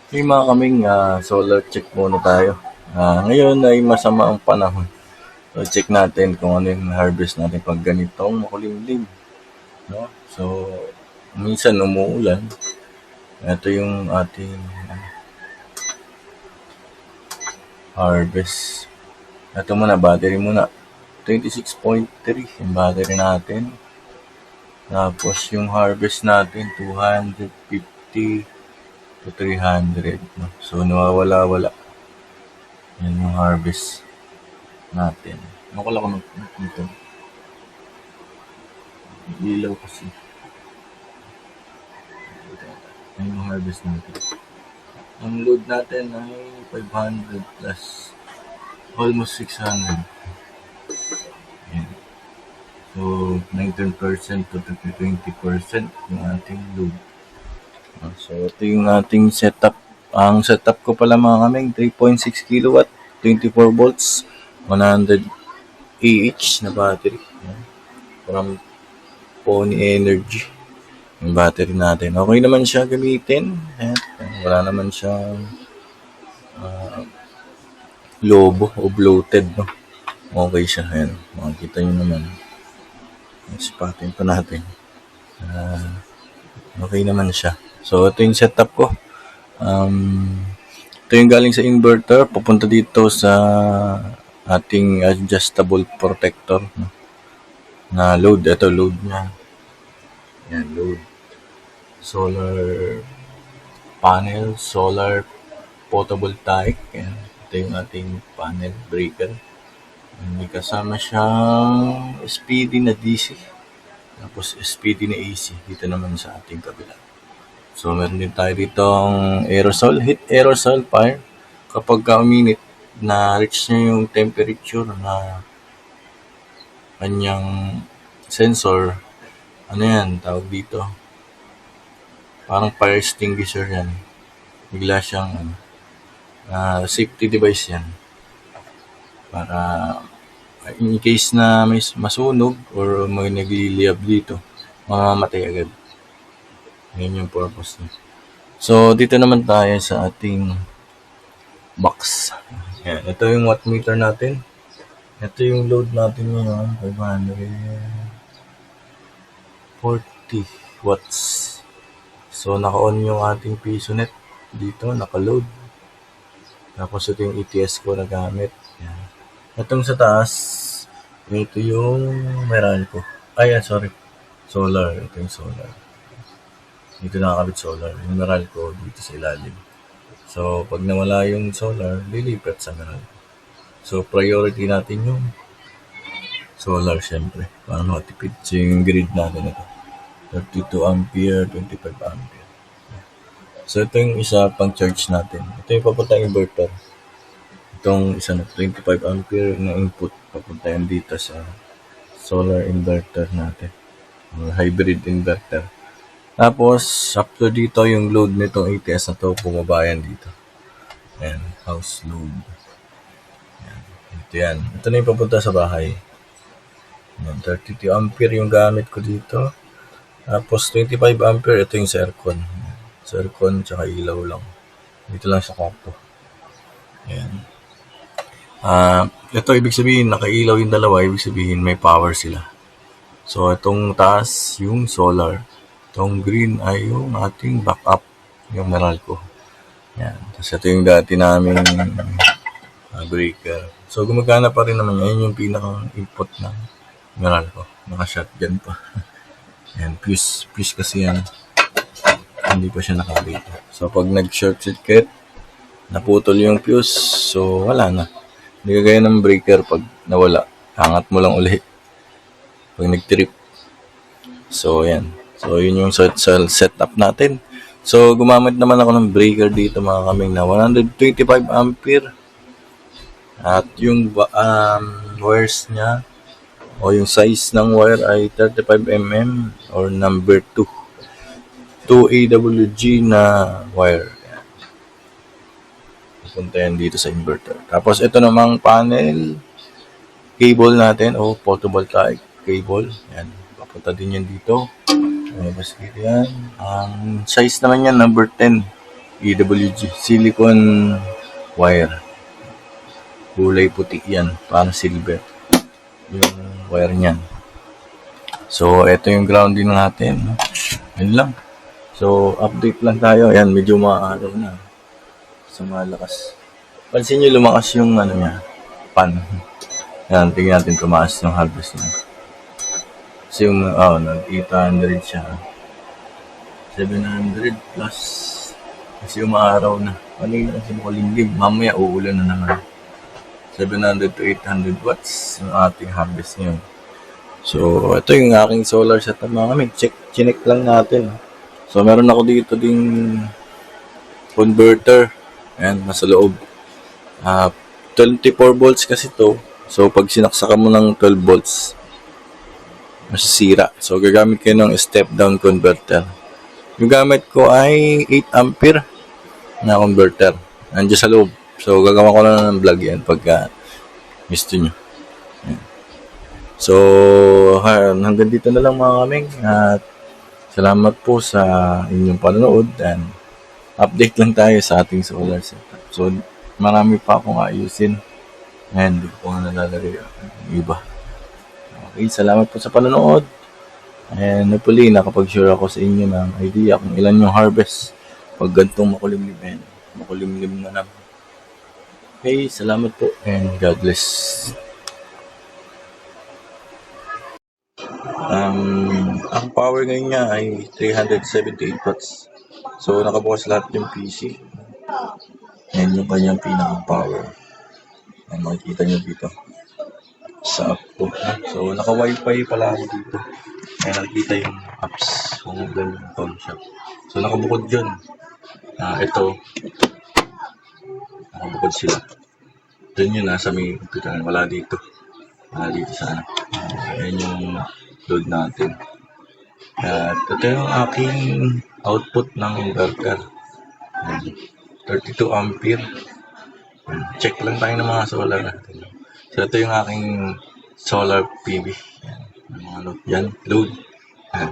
Hey mga kaming, solar check muna tayo. Ngayon ay masama ang panahon. So check natin kung ano yung harvest natin pag ganitong makulimlim. No? So, minsan umuulan. Ito yung ating harvest. Ito muna, battery muna. 26.3 yung battery natin. Tapos yung harvest natin, 250 to 300. No? So, nawawala-wala. Yan yung harvest natin. Nakula ko nito. Ilaw kasi. Yan yung harvest natin. Ang load natin ay 500 plus almost 600. Yan. So, 19% to 20% yung ating load. So, ito yung ating setup. Ang setup ko pala mga kaming 3.6 kilowatt, 24 volts, 100 AH na battery. Yan. From Pony Energy. Yung battery natin. Okay naman siya gamitin. Ayan. Wala naman siyang lobo o bloated. No? Okay siya. Ayan. Makikita nyo naman. Sipatin pa natin. Okay naman siya. So, ito yung setup ko. Ito yung galing sa inverter. Papunta dito sa ating adjustable protector. No? Na load. Ito load niya. Ayan, load. Solar panel, solar photovoltaic. Ayan. Ito yung ating panel breaker. May kasama siyang SPD na DC. Tapos SPD na AC. Dito naman sa ating kabila. So, meron din tayo ditong aerosol, heat aerosol fire. Kapag uminit, na-reach niya yung temperature na kanyang sensor. Ano yan? Tawag dito. Parang fire extinguisher yan. Bigla siyang safety device yan. Para in case na may masunog or may nagliliyab dito, mamamatay agad. Yan yung purpose niya. So, dito naman tayo sa ating box. Yan. Ito yung watt meter natin. Ito yung load natin ngayon. 540 watts. So, naka-on yung ating PisoNet dito. Naka-load. Tapos ito yung ETS ko na gamit. Yan. Itong sa taas, ito yung Meralco. Sorry. Solar. Ito yung solar. Dito nakakabit solar. Yung Meralco dito sa ilalim. So, pag nawala yung solar, lilipat sa Meralco. So, priority natin yung solar syempre. Para matipid. So, yung grid natin ito. 32 ampere, 25 ampere. So, ito yung isa pang charge natin. Ito yung papuntang inverter. Itong isa na 25 ampere na input papunta yan dito sa solar inverter natin. Hybrid inverter. Tapos, up to dito yung load nitong ATS na to, bumaba yan dito. Ayan, house load. Ayan, ito yan. Ito na yung papunta sa bahay. 32 ampere yung gamit ko dito. Tapos, 25 ampere, ito yung sa aircon. Sa aircon, tsaka ilaw lang. Dito lang sa kwarto. Ayan. Ito, ibig sabihin, nakailaw yung dalawa, ibig sabihin, may power sila. So, itong taas, yung solar. Itong green ay yung ating backup, yung Meralco. Yan. Tapos ito yung dati naming breaker. So, gumagana pa rin naman yan. Yung pinakang input ng Meralco. Naka-shotgun pa. Yan, fuse kasi yan. Hindi pa siya nakabit. So, pag nag-short circuit, naputol yung fuse. So, wala na. Hindi kagaya ng breaker pag nawala. Hangat mo lang ulit. Pag nag-trip. So, yan. So, yun yung setup natin. So, gumamit naman ako ng breaker dito mga kaming na 125 ampere. At yung wires niya o yung size ng wire ay 35 mm or number 2. 2 AWG na wire. Yan. Pupunta yan dito sa inverter. Tapos, ito namang panel cable natin o photovoltaic cable. Yan. Papunta din yan dito. Basta yan. Ang size naman yan, number 10. EWG. Silicone wire. Kulay puti yan. Parang silver. Yung wire niyan. So, ito yung grounding natin. Yun lang. So, update lang tayo. Ayan, medyo maaraw na. So, malakas. Pansin nyo, lumakas yung niya, pan. Ayan, tingnan natin tumaas yung harvest niya. Kasi yung, nag-800 siya. 700 plus. Kasi umaaraw na. Kanina kasi makulimlim. Mamaya uulan na naman. 700 to 800 watts yung ating harvest ngayon. So, ito yung aking solar setup mga kami. Chinek lang natin. So, meron ako dito ding converter. Ayan, nasa loob. 24 volts kasi to. So, pag sinaksakan mo ng 12 volts, masisira. So, gagamit kayo ng step-down converter. Yung gamit ko ay 8 ampere na converter. Nandiyan sa loob. So, gagawa ko lang ng vlog yan pagka gusto nyo. Ayan. So, hanggang dito na lang mga kaming. At salamat po sa inyong panonood. And update lang tayo sa ating solar setup. So, marami pa akong ayusin. And hindi ko nga nalalagay yung iba. Okay, salamat po sa panonood. And hopefully, nakapag-share ako sa inyo ng idea kung ilan yung harvest pag gantong makulimlim. Makulimlim na naman. Okay, salamat po and God bless. Ang power ngayon niya ay 378 watts. So, nakabukas lahat yung PC. Yan yung kanyang pinaka-power. Yan, makikita nyo dito. Sa app ko. So, naka-wifi pala ako dito. Kaya nakikita yung apps kung ganyan yung phone shop. So, nakabukod yun. Ito. Nakabukod sila. Doon yun nasa may computer. Wala dito. Wala dito sa ano. Ayan yung load natin. At ito yung aking output ng inverter. 32 ampere. Check lang tayo ng mga solar natin. So, ito yung aking solar PV. Yan, load. Yan, load. Yan.